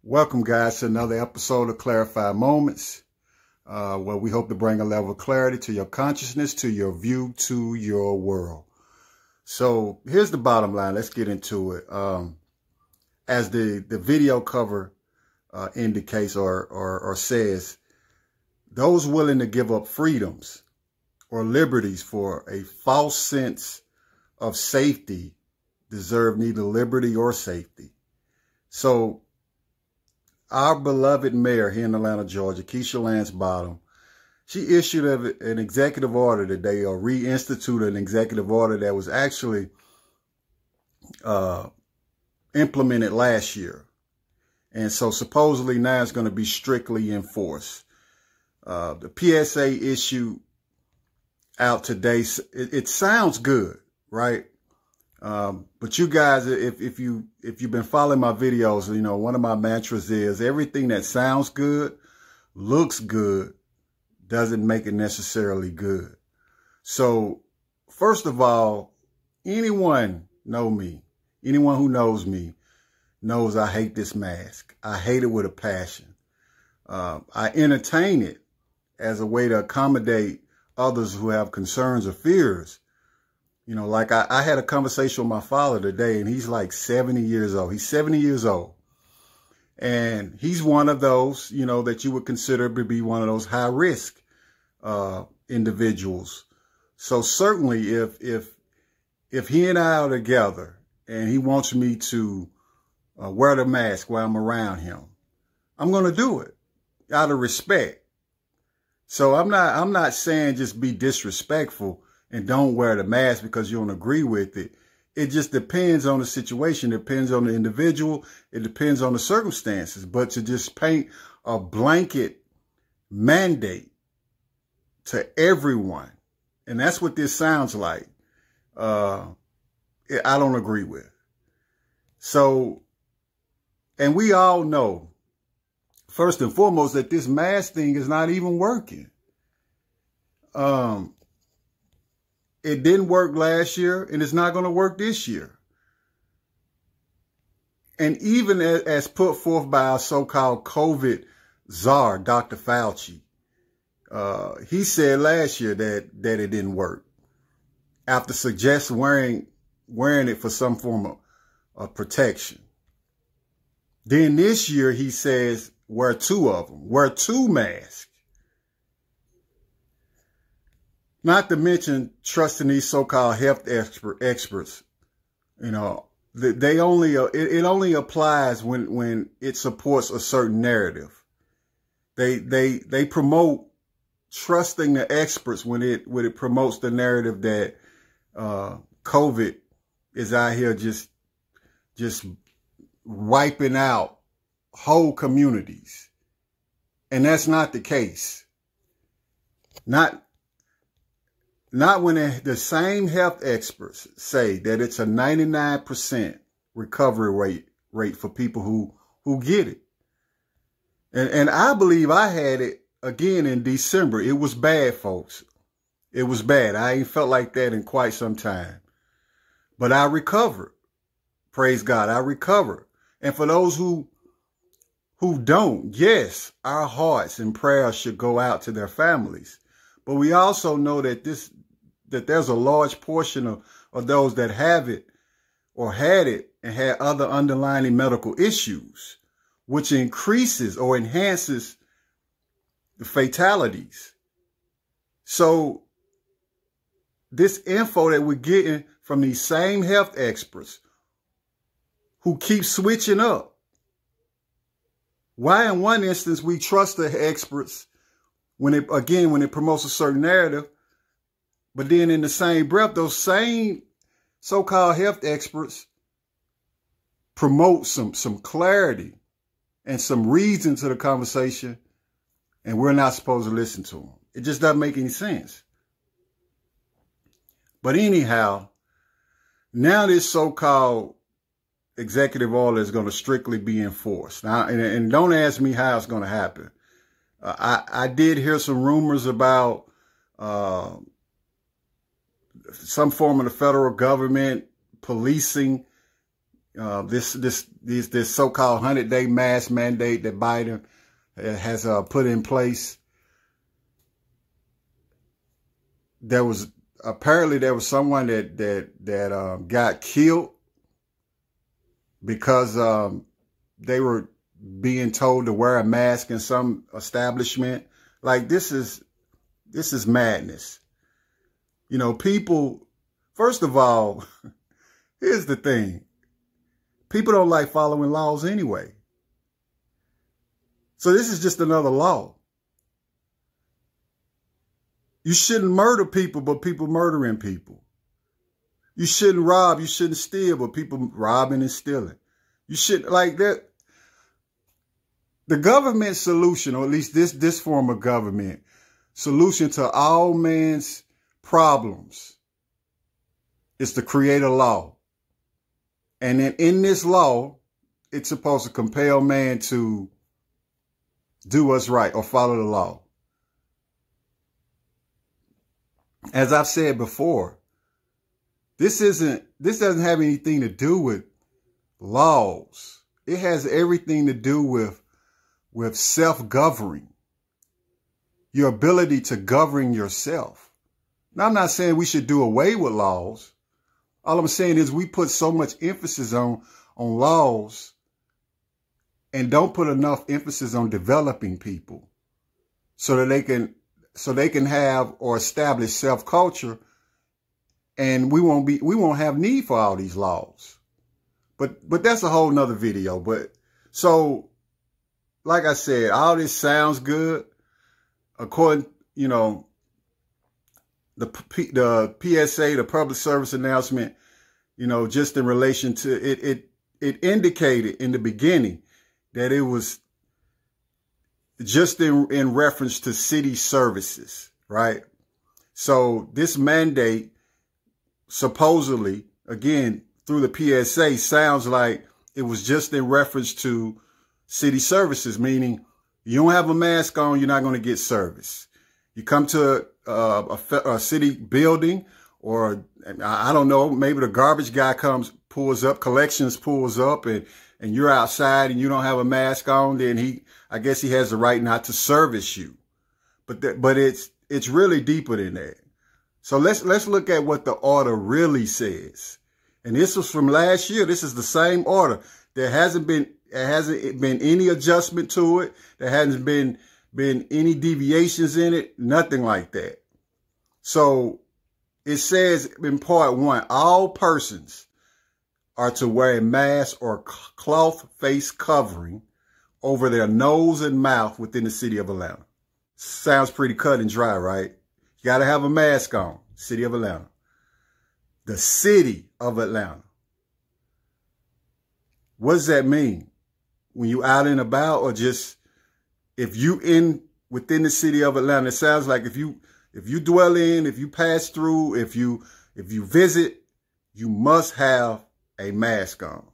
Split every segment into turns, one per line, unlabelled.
Welcome, guys, to another episode of Clarified Moments, where we hope to bring a level of clarity to your consciousness, to your view, to your world. So here's the bottom line. Let's get into it. As the video cover indicates or says, those willing to give up freedoms or liberties for a false sense of safety deserve neither liberty or safety. So our beloved mayor here in Atlanta, Georgia, Keisha Lance Bottom, she issued an executive order today, or reinstituted an executive order that was actually implemented last year. And so supposedly now it's going to be strictly enforced. The PSA issue out today, it sounds good, right? But you guys, if you've been following my videos, you know, one of my mantras is everything that sounds good, looks good, doesn't make it necessarily good. So first of all, anyone who knows me knows I hate this mask. I hate it with a passion. I entertain it as a way to accommodate others who have concerns or fears. You know, like I had a conversation with my father today, and he's like 70 years old. He's 70 years old. And he's one of those, you know, that you would consider to be one of those high risk individuals. So certainly if he and I are together and he wants me to wear the mask while I'm around him, I'm going to do it out of respect. So I'm not saying just be disrespectful and don't wear the mask because you don't agree with it. It just depends on the situation. It depends on the individual. It depends on the circumstances. But to just paint a blanket mandate to everyone, and that's what this sounds like, I don't agree with. So, and we all know, first and foremost, that this mask thing is not even working. It didn't work last year, and it's not going to work this year. And even as put forth by our so-called COVID czar, Dr. Fauci, he said last year that it didn't work after suggesting wearing it for some form of protection. Then this year he says wear two of them, wear two masks. Not to mention trusting these so-called health experts. You know, it only applies when it supports a certain narrative. They promote trusting the experts when it promotes the narrative that COVID is out here just wiping out whole communities. And that's not the case. Not when the same health experts say that it's a 99% recovery rate for people who get it. And I believe I had it again in December. It was bad, folks. It was bad. I ain't felt like that in quite some time. But I recovered. Praise God, I recovered. And for those who don't, yes, our hearts and prayers should go out to their families. But we also know that there's a large portion of those that have it or had it and had other underlying medical issues, which increases or enhances the fatalities. So this info that we're getting from these same health experts who keep switching up. Why in one instance we trust the experts when it promotes a certain narrative, but then in the same breath, those same so-called health experts promote some clarity and some reason to the conversation, and we're not supposed to listen to them. It just doesn't make any sense. But anyhow, now this so-called executive order is going to strictly be enforced. Now, and don't ask me how it's going to happen. I did hear some rumors about some form of the federal government policing this so-called 100-day mask mandate that Biden has put in place. There was someone that got killed because they were being told to wear a mask in some establishment. Like, this is madness. You know, people, first of all, here's the thing. People don't like following laws anyway. So this is just another law. You shouldn't murder people, but people murdering people. You shouldn't rob, you shouldn't steal, but people robbing and stealing. You shouldn't, like that. The government solution, or at least this form of government, solution to all man's problems is to create a law. And then in this law, it's supposed to compel man to do what's right or follow the law. As I've said before, this doesn't have anything to do with laws. It has everything to do with self-governing, your ability to govern yourself. Now, I'm not saying we should do away with laws. All I'm saying is we put so much emphasis on laws and don't put enough emphasis on developing people so that they can have or establish self-culture, and we won't have need for all these laws. But that's a whole nother video. But so, like I said, all this sounds good. According, you know, the PSA, the public service announcement, you know, just in relation to it indicated in the beginning that it was just in reference to city services, right? So this mandate supposedly, again, through the PSA, sounds like it was just in reference to city services, meaning you don't have a mask on, you're not going to get service. You come to a city building, or I don't know, maybe the garbage guy pulls up, collections pulls up, and you're outside and you don't have a mask on, then I guess he has the right not to service you. But it's really deeper than that. So let's look at what the order really says. And this was from last year. This is the same order. There hasn't been any adjustment to it. There hasn't been any deviations in it, nothing like that. So it says in part 1, all persons are to wear a mask or cloth face covering over their nose and mouth within the city of Atlanta. Sounds pretty cut and dry, right? You got to have a mask on. City of Atlanta. The city of Atlanta. What does that mean? When you out and about, or just if you within the city of Atlanta? It sounds like if you dwell in, if you pass through, if you visit, you must have a mask on.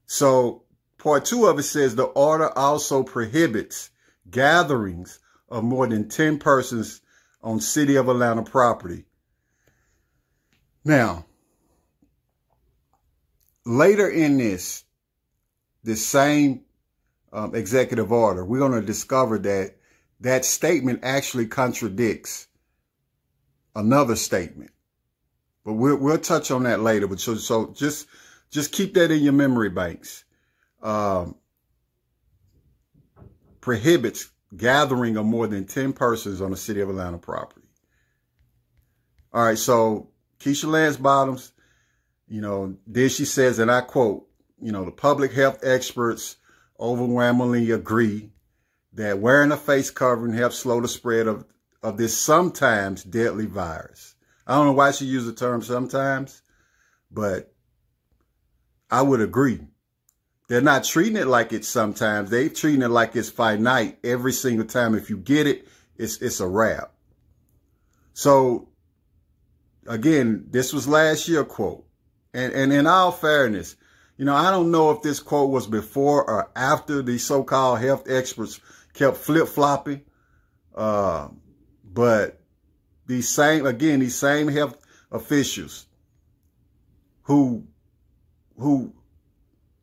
So part 2 of it says the order also prohibits gatherings of more than 10 persons on City of Atlanta property. Now, later in this same executive order, we're going to discover that statement actually contradicts another statement. But we'll touch on that later. But so just keep that in your memory banks. Prohibits gathering of more than 10 persons on the City of Atlanta property. All right, so Keisha Lance Bottoms, you know, then she says, and I quote, you know, the public health experts overwhelmingly agree that wearing a face covering helps slow the spread of this sometimes deadly virus. I don't know why she used the term sometimes, but I would agree. They're not treating it like it's sometimes. They're treating it like it's finite every single time. If you get it, it's a wrap. So, again, this was last year quote. And in all fairness, you know, I don't know if this quote was before or after the so-called health experts kept flip-flopping. But these same health officials who who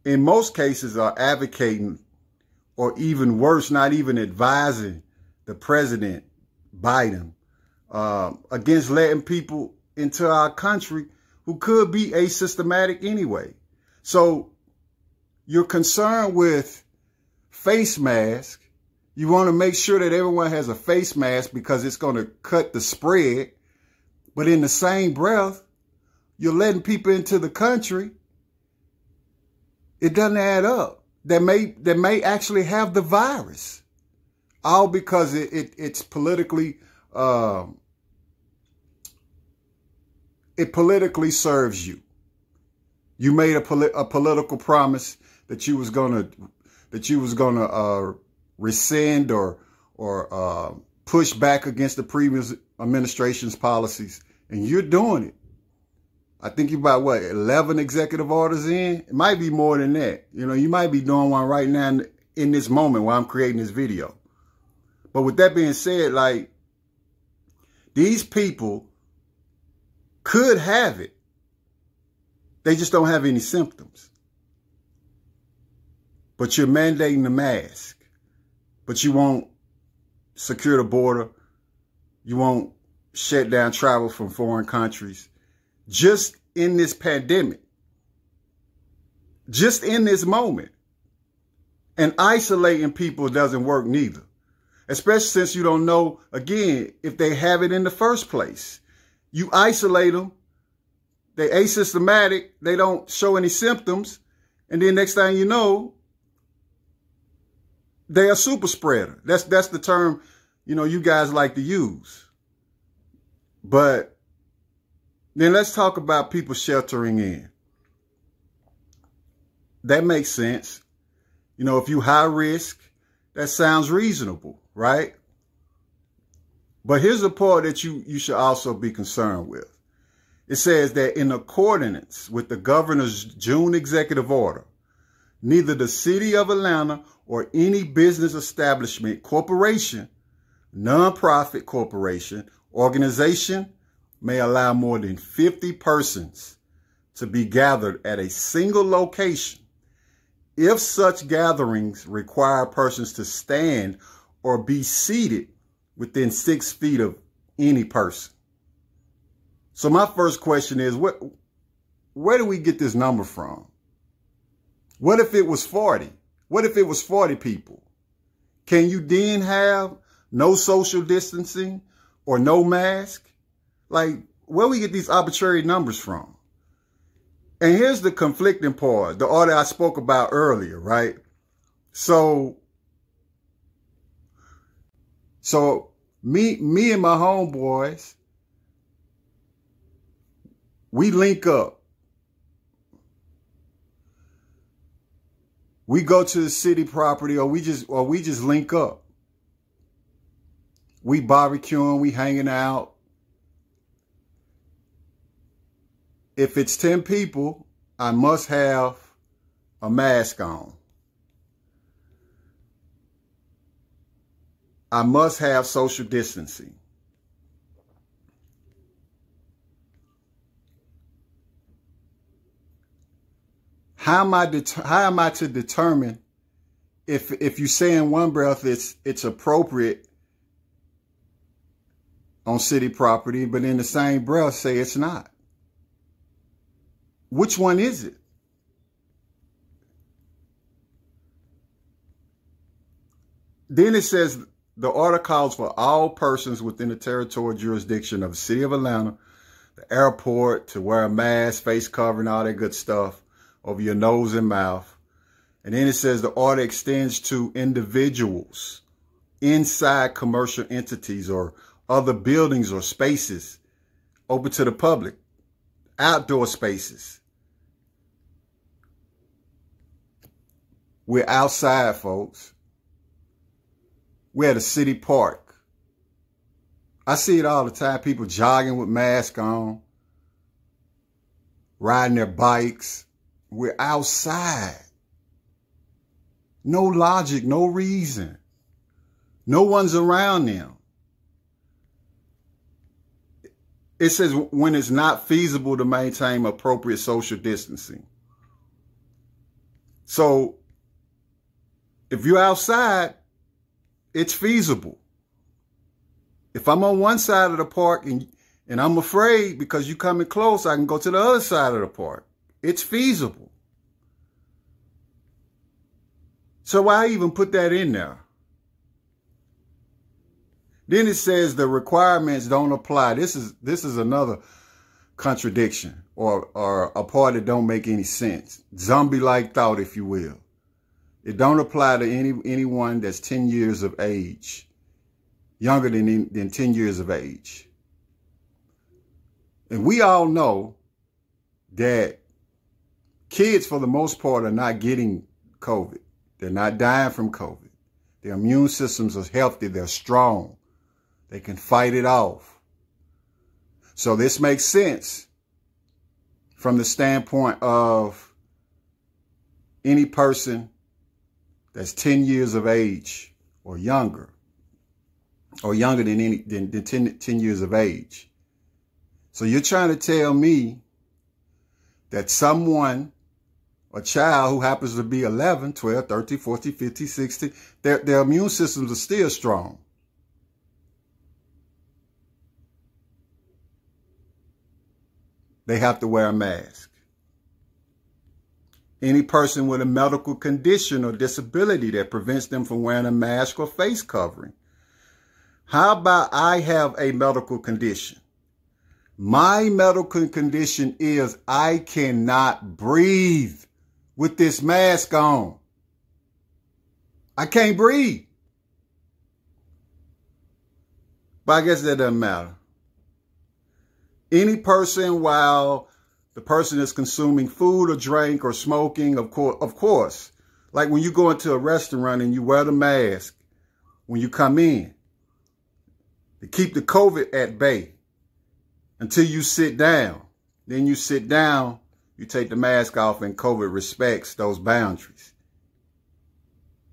in most cases are advocating, or even worse, not even advising the president, Biden, against letting people into our country who could be asymptomatic anyway. So you're concerned with face mask. You want to make sure that everyone has a face mask because it's going to cut the spread. But in the same breath, you're letting people into the country. It doesn't add up. That may actually have the virus, all because it's politically it politically serves you. You made a political promise that you was gonna rescind or push back against the previous administration's policies, and you're doing it. I think you're about, what, 11 executive orders in? It might be more than that. You know, you might be doing one right now in this moment while I'm creating this video. But with that being said, like, these people could have it. They just don't have any symptoms. But you're mandating the mask. But you won't secure the border. You won't shut down travel from foreign countries. Just in this pandemic. Just in this moment. And isolating people doesn't work neither. Especially since you don't know, again, if they have it in the first place. You isolate them. They're asymptomatic. They don't show any symptoms. And then next thing you know, they're a super spreader. That's the term, you know, you guys like to use. But then let's talk about people sheltering in. That makes sense. You know, if you high risk, that sounds reasonable, right? But here's the part that you should also be concerned with. It says that in accordance with the governor's June executive order, neither the city of Atlanta or any business establishment, corporation, nonprofit corporation, organization may allow more than 50 persons to be gathered at a single location if such gatherings require persons to stand or be seated within 6 feet of any person. So my first question is, where do we get this number from? What if it was 40? What if it was 40 people? Can you then have no social distancing or no mask? Like, where we get these arbitrary numbers from? And here's the conflicting part, the order I spoke about earlier, right? So me and my homeboys, we link up. We go to the city property, or we just link up. We barbecuing, we hanging out. If it's 10 people, I must have a mask on. I must have social distancing. How am I to determine if you say in one breath it's appropriate on city property, but in the same breath say it's not? Which one is it? Then it says the order calls for all persons within the territorial jurisdiction of the city of Atlanta, the airport, to wear a mask, face covering, all that good stuff over your nose and mouth. And then it says the order extends to individuals inside commercial entities or other buildings or spaces open to the public, outdoor spaces. We're outside, folks. We're at a city park. I see it all the time. People jogging with masks on, riding their bikes. We're outside. No logic, no reason. No one's around them. It says when it's not feasible to maintain appropriate social distancing. So if you're outside, it's feasible. If I'm on one side of the park and I'm afraid because you're coming close, I can go to the other side of the park. It's feasible. So why even put that in there? Then it says the requirements don't apply. This is another contradiction or a part that don't make any sense. Zombie-like thought, if you will. It don't apply to anyone that's 10 years of age, younger than 10 years of age. And we all know that kids, for the most part, are not getting COVID. They're not dying from COVID. Their immune systems are healthy. They're strong. They can fight it off. So this makes sense from the standpoint of any person that's 10 years of age or younger than 10 years of age. So you're trying to tell me that someone, a child who happens to be 11, 12, 13, 14, 15, 16, their immune systems are still strong. They have to wear a mask. Any person with a medical condition or disability that prevents them from wearing a mask or face covering. How about I have a medical condition? My medical condition is I cannot breathe with this mask on. I can't breathe. But I guess that doesn't matter. Any person, while the person is consuming food or drink or smoking, of course, like when you go into a restaurant and you wear the mask when you come in to keep the COVID at bay until you sit down. Then you sit down, you take the mask off, and COVID respects those boundaries.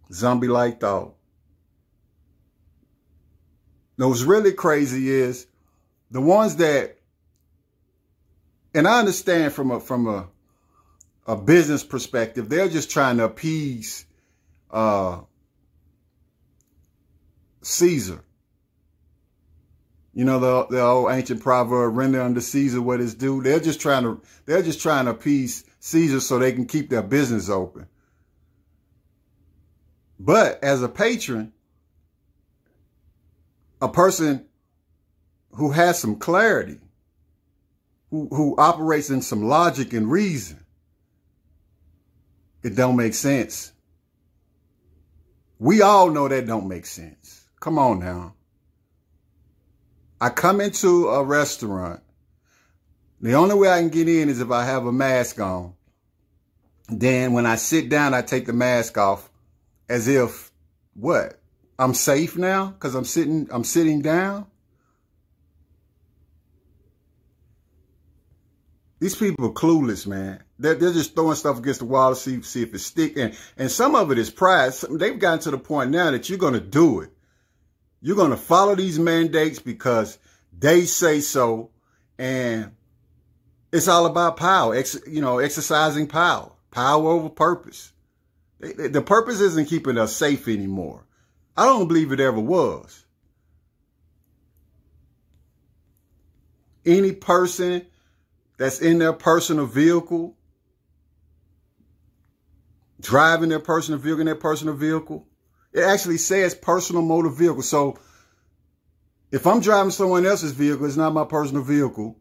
Zombie-like thought. Now, what's really crazy is the ones that, and I understand from a business perspective, they're just trying to appease Caesar. You know, the old ancient proverb, render unto Caesar what is due. They're just trying to appease Caesar so they can keep their business open. But as a patron, a person who has some clarity, who operates in some logic and reason, it don't make sense. We all know that don't make sense. Come on now. I come into a restaurant. The only way I can get in is if I have a mask on. Then when I sit down, I take the mask off as if, what? I'm safe now because I'm sitting down. These people are clueless, man. They're just throwing stuff against the wall to see if it sticks. And some of it is pride. They've gotten to the point now that you're going to do it. You're going to follow these mandates because they say so. And it's all about power, exercising power. Power over purpose. The purpose isn't keeping us safe anymore. I don't believe it ever was. Any person that's in their personal vehicle, driving their personal vehicle in their personal vehicle, it actually says personal motor vehicle. So if I'm driving someone else's vehicle, it's not my personal vehicle,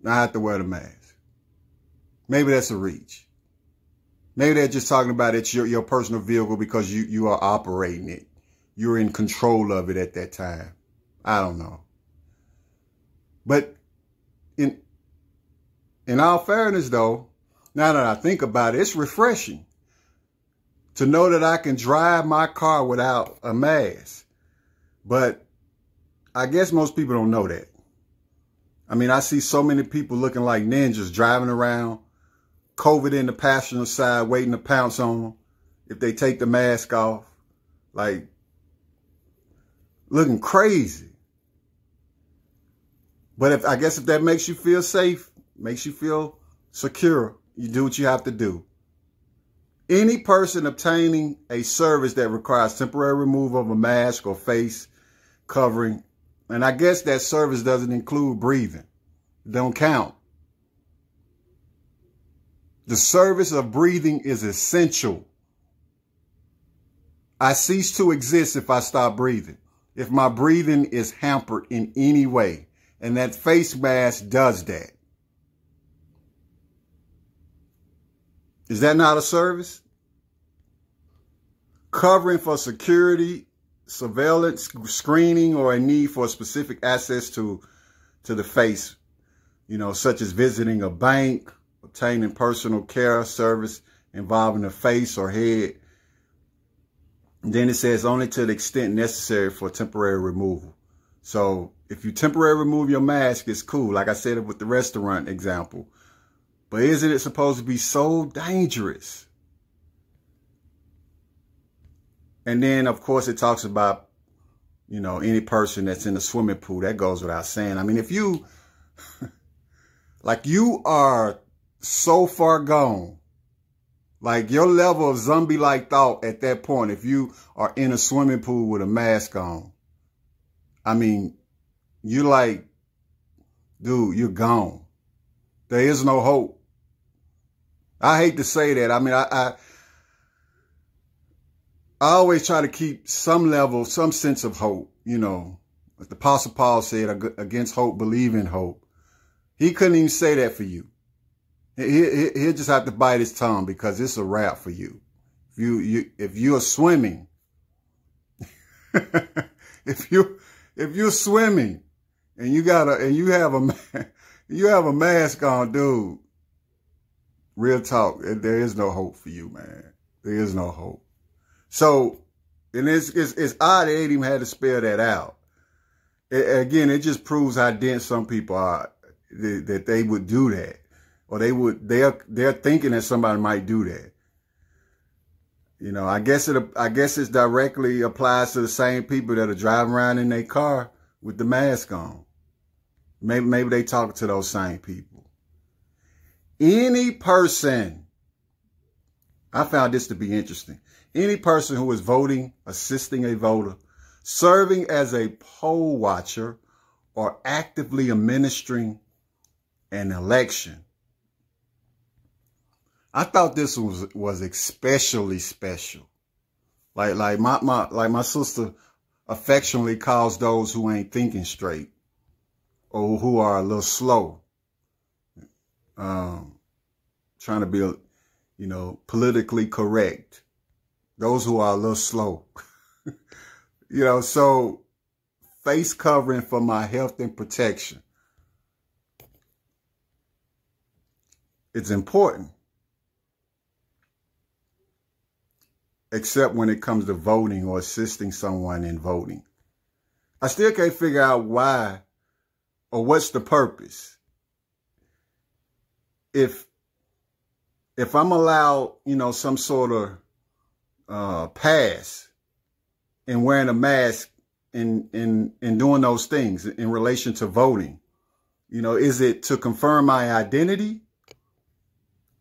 I have to wear the mask. Maybe that's a reach. Maybe they're just talking about it's your personal vehicle because you are operating it. You're in control of it at that time. I don't know. But in all fairness, though, now that I think about it, it's refreshing to know that I can drive my car without a mask. But I guess most people don't know that. I mean, I see so many people looking like ninjas driving around, COVID in the passenger side, waiting to pounce on them if they take the mask off. Like, looking crazy. But I guess if that makes you feel safe, makes you feel secure, you do what you have to do. Any person obtaining a service that requires temporary removal of a mask or face covering, and I guess that service doesn't include breathing, don't count. The service of breathing is essential. I cease to exist if I stop breathing, if my breathing is hampered in any way, and that face mask does that. Is that not a service? Covering for security, surveillance, screening, or a need for specific access to the face, such as visiting a bank, obtaining personal care service involving the face or head. And then it says only to the extent necessary for temporary removal. So if you temporarily remove your mask, it's cool. Like I said with the restaurant example. But isn't it supposed to be so dangerous? And then, of course, it talks about, any person that's in the swimming pool. That goes without saying. I mean, if you, like, you are so far gone, like your level of zombie-like thought at that point, if you are in a swimming pool with a mask on, I mean, you're like, dude, you're gone. There is no hope. I hate to say that. I mean, I always try to keep some level, some sense of hope, As the Apostle Paul said, against hope, believe in hope. He couldn't even say that for you. He'll just have to bite his tongue because it's a wrap for you. If you're swimming, if you're swimming and you have a mask on, dude, real talk, there is no hope for you, man. There is no hope. So, and it's odd they ain't even had to spell that out. Again, it just proves how dense some people are, that they would do that. Or they're thinking that somebody might do that. I guess it directly applies to the same people that are driving around in their car with the mask on. Maybe they talk to those same people. Any person, I found this to be interesting. Any person who is voting, assisting a voter, serving as a poll watcher, or actively administering an election. I thought this was especially special. Like my sister affectionately calls those who ain't thinking straight or who are a little slow. Trying to be, politically correct. Those who are a little slow. So face covering for my health and protection. It's important. Except when it comes to voting or assisting someone in voting. I still can't figure out why or what's the purpose. If I'm allowed, some sort of pass in wearing a mask in doing those things in relation to voting, is it to confirm my identity?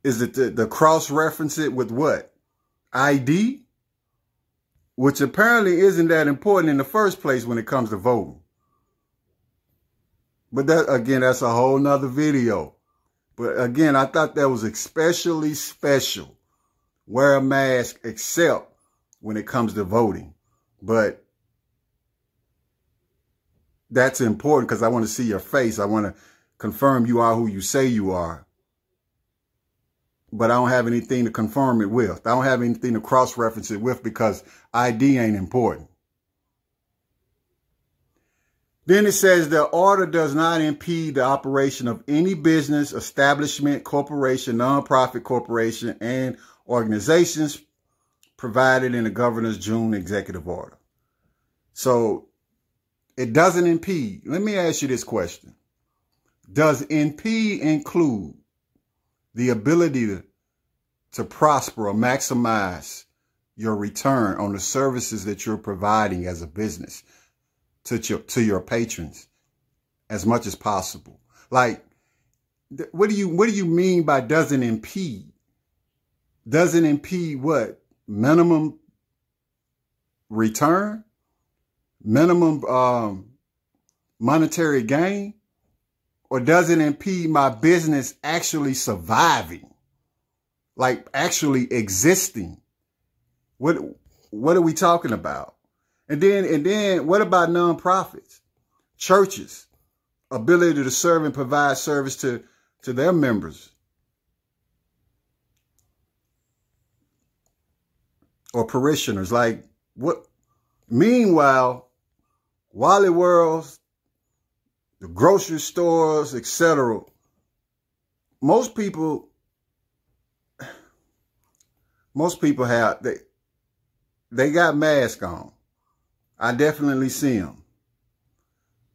Is it to cross-reference it with what? ID, which apparently isn't that important in the first place when it comes to voting. But that's a whole nother video. But again, I thought that was especially special. Wear a mask except when it comes to voting. But that's important because I want to see your face. I want to confirm you are who you say you are. But I don't have anything to confirm it with. I don't have anything to cross-reference it with because ID ain't important. Then it says the order does not impede the operation of any business, establishment, corporation, nonprofit corporation, and organizations provided in the governor's June executive order. So it doesn't impede. Let me ask you this question. Does impede include the ability to prosper or maximize your return on the services that you're providing as a business to your patrons as much as possible? Like, what do you mean by doesn't impede? doesn't impede what? Minimum return? Minimum monetary gain? Or does it impede my business actually surviving? Like actually existing? What are we talking about? And then what about nonprofits? Churches, ability to serve and provide service to their members. Or parishioners. Like what? Meanwhile, Wally Worlds, the grocery stores, etc. Most people have, they got masks on. I definitely see them.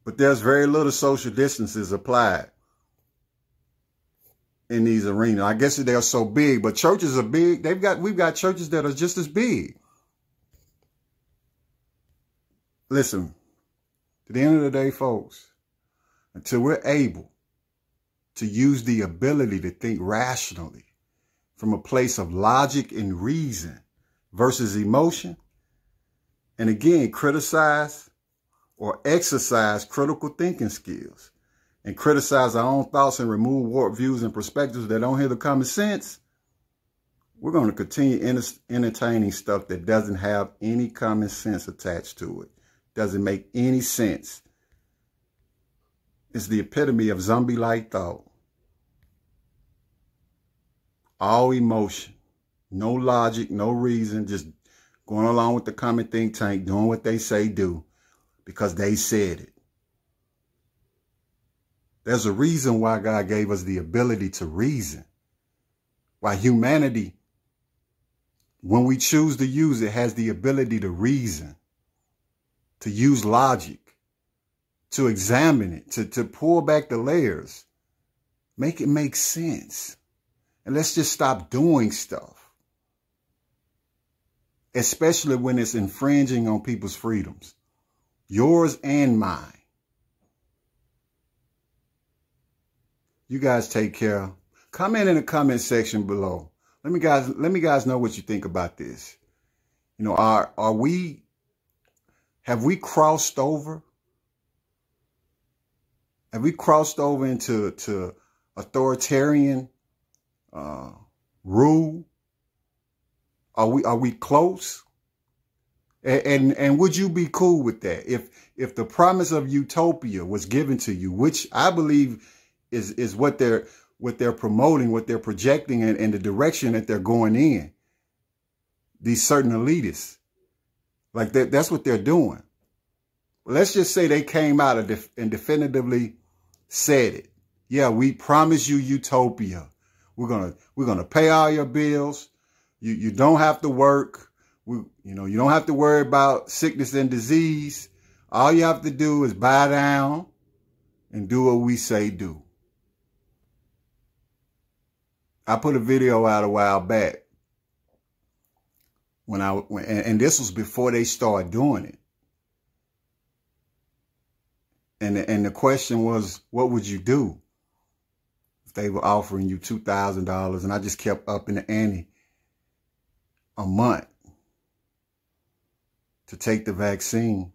But there's very little social distances applied in these arenas. I guess they're so big, but churches are big. We've got churches that are just as big. Listen, to the end of the day, folks, until we're able to use the ability to think rationally from a place of logic and reason versus emotion, and again, criticize or exercise critical thinking skills and criticize our own thoughts and remove warped views and perspectives that don't hear the common sense, we're going to continue entertaining stuff that doesn't have any common sense attached to it. Doesn't make any sense. It's the epitome of zombie-like thought. All emotion, no logic, no reason, just going along with the common think tank, doing what they say do because they said it. There's a reason why God gave us the ability to reason. Why humanity, when we choose to use it, has the ability to reason, to use logic, to examine it, to pull back the layers, make it make sense. And let's just stop doing stuff, especially when it's infringing on people's freedoms, yours and mine. You guys take care. Comment in the comment section below. Let me guys know what you think about this. You know, have we crossed over? Have we crossed over into authoritarian rule? Are we close? And would you be cool with that if the promise of utopia was given to you, which I believe is what they're promoting, what they're projecting, and the direction that they're going in? These certain elitists, like that's what they're doing. Well, let's just say they came out and definitively said it. Yeah, we promise you utopia. We're gonna pay all your bills. You don't have to work. You don't have to worry about sickness and disease. All you have to do is bow down and do what we say do. I put a video out a while back and this was before they started doing it. And the question was, what would you do if they were offering you $2,000? And I just kept upping the ante a month to take the vaccine.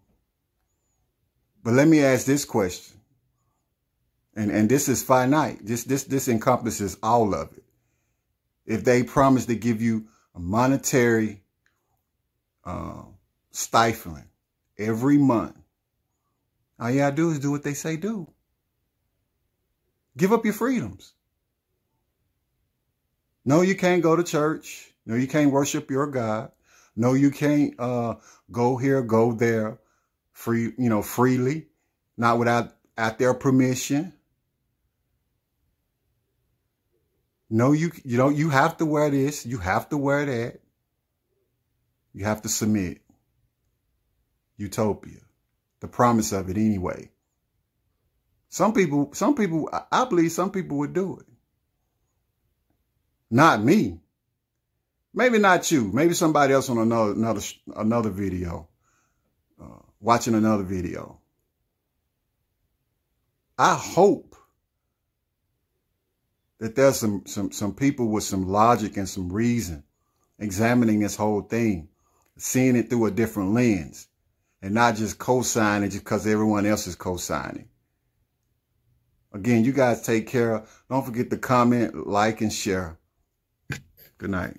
But let me ask this question. And this is finite. This encompasses all of it. If they promise to give you a monetary stifling every month, all you gotta do is do what they say do. Give up your freedoms. No, you can't go to church. No, you can't worship your God. No, you can't go here, go there, freely, not without their permission. No, you have to wear this. You have to wear that. You have to submit. Utopia. The promise of it anyway. Some people, I believe some people would do it. Not me. Maybe not you. Maybe somebody else on another video, watching another video. I hope that there's some people with some logic and some reason examining this whole thing, seeing it through a different lens, and not just co-signing just because everyone else is co-signing. Again, you guys take care. Don't forget to comment, like, and share. Good night.